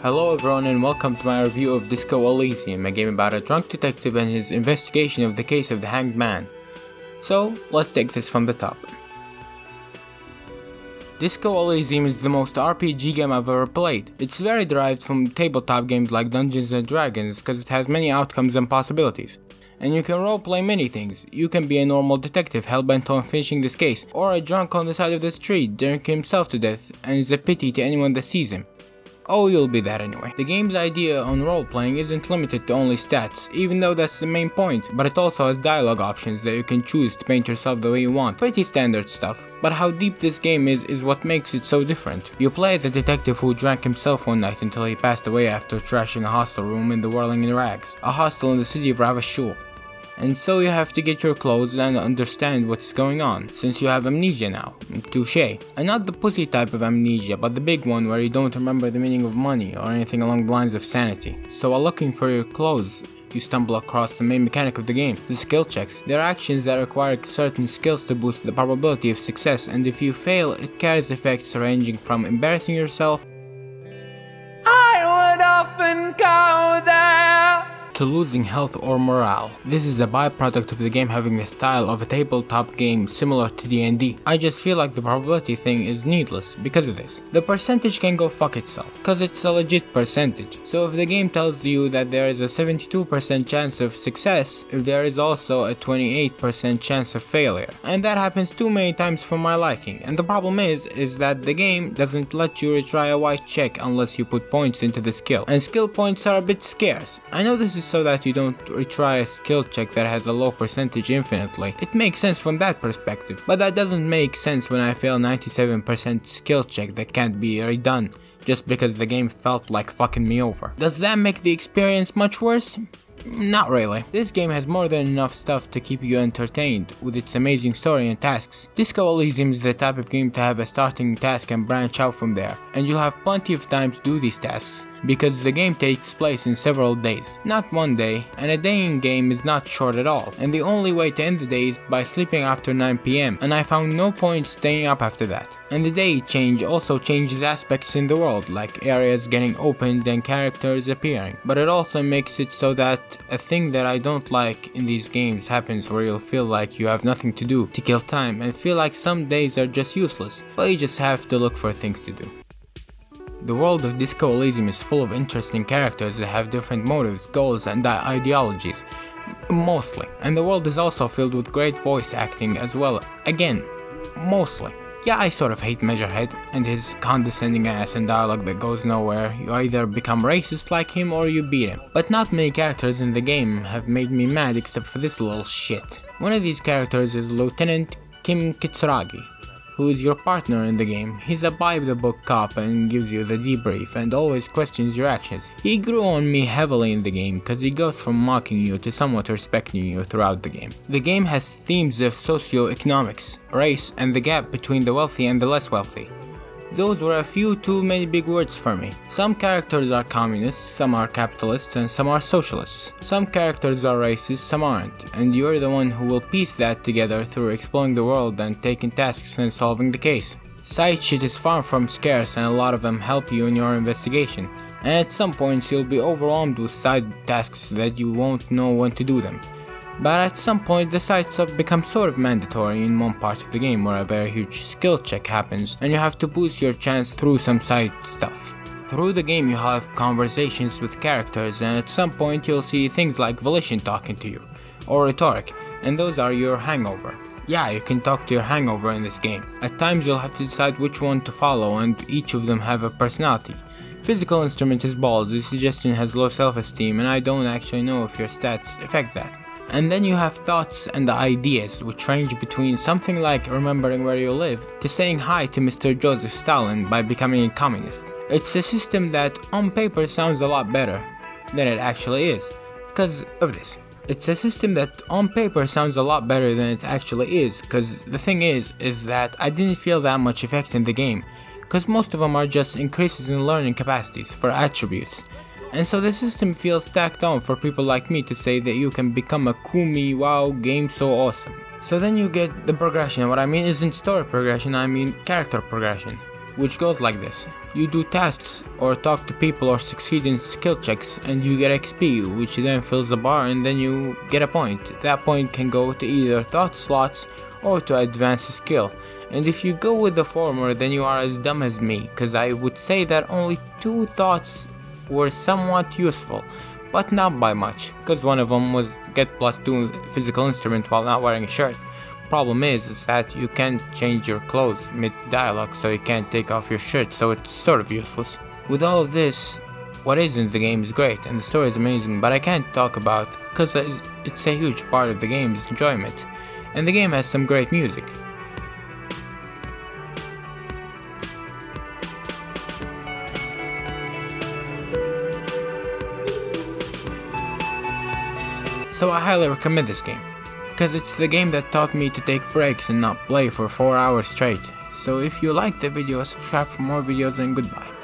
Hello everyone and welcome to my review of Disco Elysium, a game about a drunk detective and his investigation of the case of the hanged man. So, let's take this from the top. Disco Elysium is the most RPG game I've ever played. It's very derived from tabletop games like Dungeons & Dragons because it has many outcomes and possibilities. And you can roleplay many things. You can be a normal detective hellbent on finishing this case, or a drunk on the side of the street drinking himself to death and is a pity to anyone that sees him. Oh, you'll be that anyway. The game's idea on role-playing isn't limited to only stats, even though that's the main point, but it also has dialogue options that you can choose to paint yourself the way you want. Pretty standard stuff. But how deep this game is what makes it so different. You play as a detective who drank himself one night until he passed away after trashing a hostel room in the Whirling in Rags, a hostel in the city of Ravashul. And so you have to get your clothes and understand what's going on, since you have amnesia now. Touché. And not the pussy type of amnesia, but the big one where you don't remember the meaning of money or anything along the lines of sanity. So while looking for your clothes, you stumble across the main mechanic of the game, the skill checks. They're actions that require certain skills to boost the probability of success, and if you fail, it carries effects ranging from embarrassing yourself I would often go there to losing health or morale. This is a byproduct of the game having the style of a tabletop game similar to D&D. I just feel like the probability thing is needless because of this. The percentage can go fuck itself, cause it's a legit percentage. So if the game tells you that there is a 72% chance of success, there is also a 28% chance of failure. And that happens too many times for my liking. And the problem is that the game doesn't let you retry a white check unless you put points into the skill. And skill points are a bit scarce. I know this is so that you don't retry a skill check that has a low percentage infinitely. It makes sense from that perspective, but that doesn't make sense when I fail 97% skill check that can't be redone just because the game felt like fucking me over. Does that make the experience much worse? Not really. This game has more than enough stuff to keep you entertained with its amazing story and tasks. Disco Elysium is the type of game to have a starting task and branch out from there, and you'll have plenty of time to do these tasks, because the game takes place in several days, not one day, and a day in game is not short at all, and the only way to end the day is by sleeping after 9 PM, and I found no point staying up after that. And the day change also changes aspects in the world, like areas getting opened and characters appearing, but it also makes it so that a thing that I don't like in these games happens where you'll feel like you have nothing to do to kill time and feel like some days are just useless, but you just have to look for things to do. The world of Disco Elysium is full of interesting characters that have different motives, goals and ideologies, mostly. And the world is also filled with great voice acting as well, again, mostly. Yeah, I sort of hate Measurehead and his condescending ass and dialogue that goes nowhere. You either become racist like him or you beat him. But not many characters in the game have made me mad except for this little shit. One of these characters is Lieutenant Kim Kitsuragi, who is your partner in the game. He's a by-the-book cop and gives you the debrief and always questions your actions. He grew on me heavily in the game because he goes from mocking you to somewhat respecting you throughout the game. The game has themes of socioeconomics, race, and the gap between the wealthy and the less wealthy. Those were a few too many big words for me. Some characters are communists, some are capitalists, and some are socialists. Some characters are racist, some aren't, and you're the one who will piece that together through exploring the world and taking tasks and solving the case. Side shit is far from scarce and a lot of them help you in your investigation, and at some points you'll be overwhelmed with side tasks that you won't know when to do them. But at some point the side stuff becomes sort of mandatory in one part of the game where a very huge skill check happens and you have to boost your chance through some side stuff. Through the game you have conversations with characters and at some point you'll see things like volition talking to you, or rhetoric, and those are your hangover. Yeah, you can talk to your hangover in this game. At times you'll have to decide which one to follow and each of them have a personality. Physical instrument is balls, the suggestion has low self-esteem and I don't actually know if your stats affect that. And then you have thoughts and ideas, which range between something like remembering where you live to saying hi to Mr. Joseph Stalin by becoming a communist. It's a system that on paper sounds a lot better than it actually is, because of this. It's a system that on paper sounds a lot better than it actually is, because the thing is that I didn't feel that much effect in the game, because most of them are just increases in learning capacities for attributes. And so the system feels tacked on for people like me to say that you can become a Kumi, wow, game so awesome. So then you get the progression, and what I mean isn't story progression, I mean character progression. which goes like this. You do tasks or talk to people or succeed in skill checks and you get XP, which then fills the bar and then you get a point. That point can go to either thought slots or to advance a skill. And if you go with the former, then you are as dumb as me, cause I would say that only 2 thoughts were somewhat useful, but not by much, cause one of them was get +2 physical instrument while not wearing a shirt. Problem is that you can't change your clothes mid-dialogue, so you can't take off your shirt, so it's sort of useless. With all of this, what is in the game is great, and the story is amazing, but I can't talk about because it's a huge part of the game's enjoyment, and the game has some great music. So I highly recommend this game, because it's the game that taught me to take breaks and not play for 4 hours straight. So if you liked the video, subscribe for more videos and goodbye.